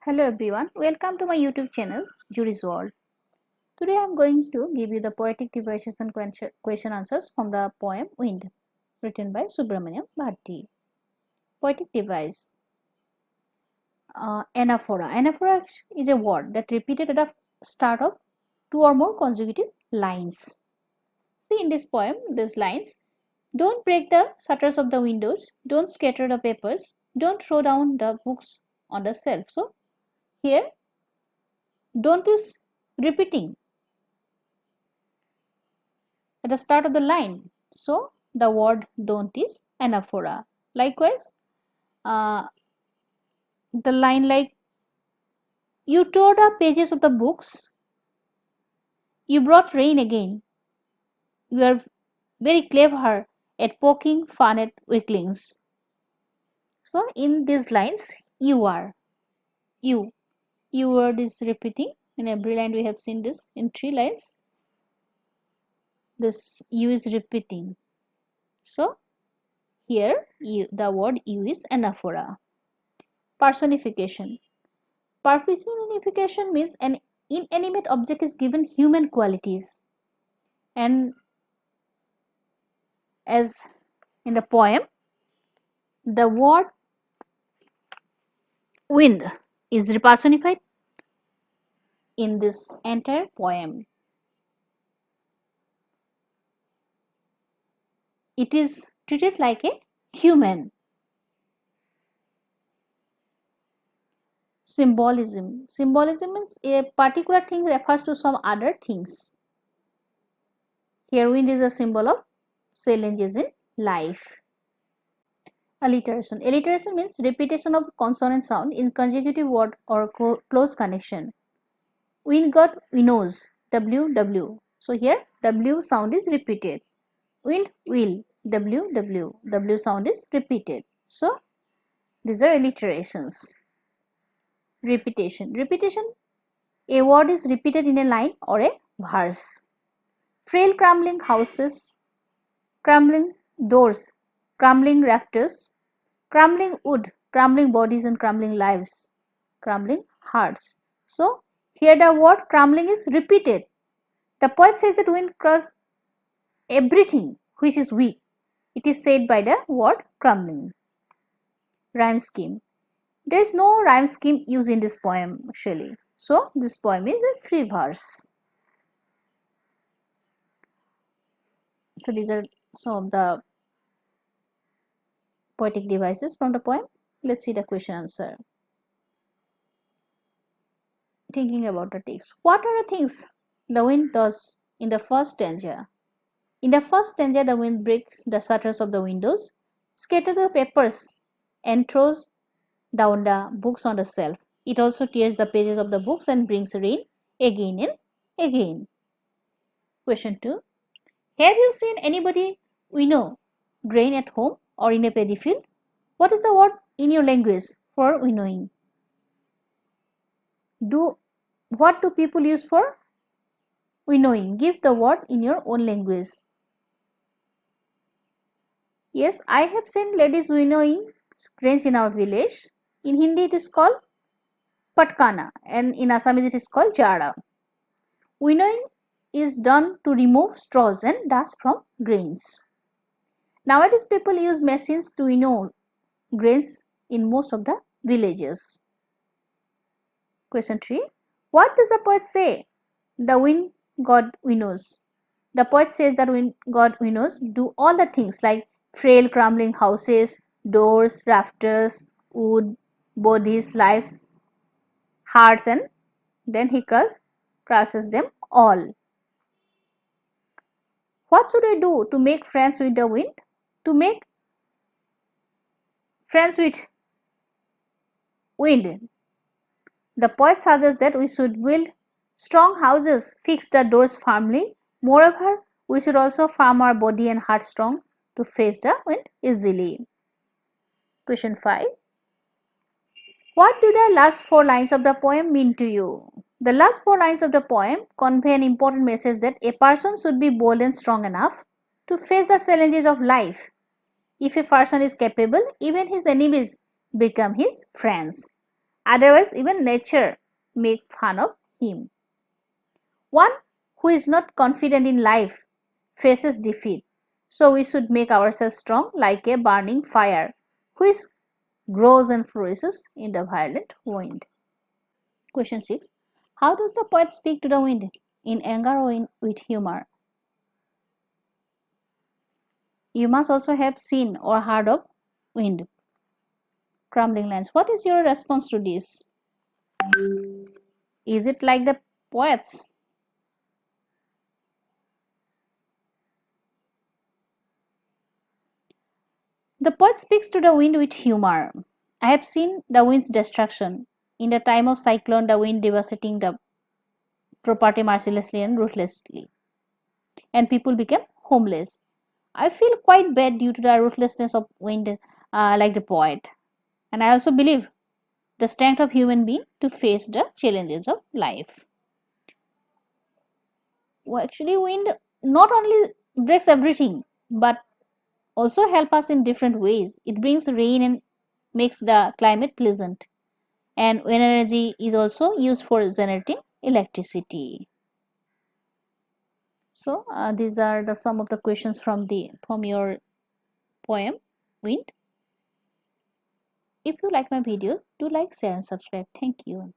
Hello everyone, welcome to my YouTube channel Jury's World. Today I am going to give you the poetic devices and question answers from the poem Wind, written by Subramaniam Bharti. Poetic device. Anaphora. Anaphora is a word that repeated at the start of two or more consecutive lines. See in this poem, these lines: don't break the shutters of the windows, don't scatter the papers, don't throw down the books on the shelf. So here, don't is repeating at the start of the line. So the word don't is anaphora. Likewise, the line like, you tore the pages of the books, you brought rain again, you are very clever at poking fun at weaklings. So in these lines, you word is repeating. In every line we have seen this in 3 lines. This you is repeating. So here the word you is anaphora. Personification. Personification means an inanimate object is given human qualities, and as in the poem, the word wind is personified in this entire poem. It is treated like a human. Symbolism. Symbolism means a particular thing refers to some other things. Here wind is a symbol of challenges in life. Alliteration. Alliteration means repetition of consonant sound in consecutive word or close connection. Wind got winnows, W. So here W sound is repeated. Wind will, W sound is repeated. So these are alliterations. Repetition. Repetition, a word is repeated in a line or a verse. Frail crumbling houses, crumbling doors, crumbling rafters, crumbling wood, crumbling bodies and crumbling lives, crumbling hearts. So here the word crumbling is repeated. The poet says that wind crushes everything which is weak. It is said by the word crumbling. Rhyme scheme. There is no rhyme scheme used in this poem actually. So this poem is a free verse. So these are some of the poetic devices from the poem. Let's see the question answer. Thinking about the text. What are the things the wind does in the first stanza? In the first stanza, the wind breaks the shutters of the windows, scatters the papers, and throws down the books on the shelf. It also tears the pages of the books and brings rain again and again. Question 2. Have you seen anybody winnow grain at home or in a paddy field? What is the word in your language for winnowing? What do people use for winnowing? Give the word in your own language. Yes, I have seen ladies winnowing grains in our village. In Hindi it is called patkana and in Assamese it is called jara. Winnowing is done to remove straws and dust from grains. Nowadays people use machines to winnow grains in most of the villages. Question 3. What does the poet say the wind god winnows? The poet says that wind god winnows do all the things like frail crumbling houses, doors, rafters, wood, bodies, lives, hearts, and then he crushes them all. What should I do to make friends with the wind? To make friends with wind, the poet suggests that we should build strong houses, fix the doors firmly. Moreover, we should also farm our body and heart strong to face the wind easily. Question 5. What do the last 4 lines of the poem mean to you? The last 4 lines of the poem convey an important message that a person should be bold and strong enough to face the challenges of life. If a person is capable, even his enemies become his friends. Otherwise, even nature make fun of him. One who is not confident in life faces defeat. So we should make ourselves strong like a burning fire, which grows and flourishes in the violent wind. Question 6. How does the poet speak to the wind? In anger or with humor? You must also have seen or heard of wind. Crumbling lands. What is your response to this? Is it like the poets? The poet speaks to the wind with humor. I have seen the wind's destruction. In the time of cyclone, the wind devastating the property mercilessly and ruthlessly, and people became homeless. I feel quite bad due to the ruthlessness of wind, like the poet. And I also believe the strength of human being to face the challenges of life. Well, actually, wind not only breaks everything, but also help us in different ways. It brings rain and makes the climate pleasant. And wind energy is also used for generating electricity. So these are the some of the questions from your poem Wind. If you like my video, do like, share and subscribe. Thank you.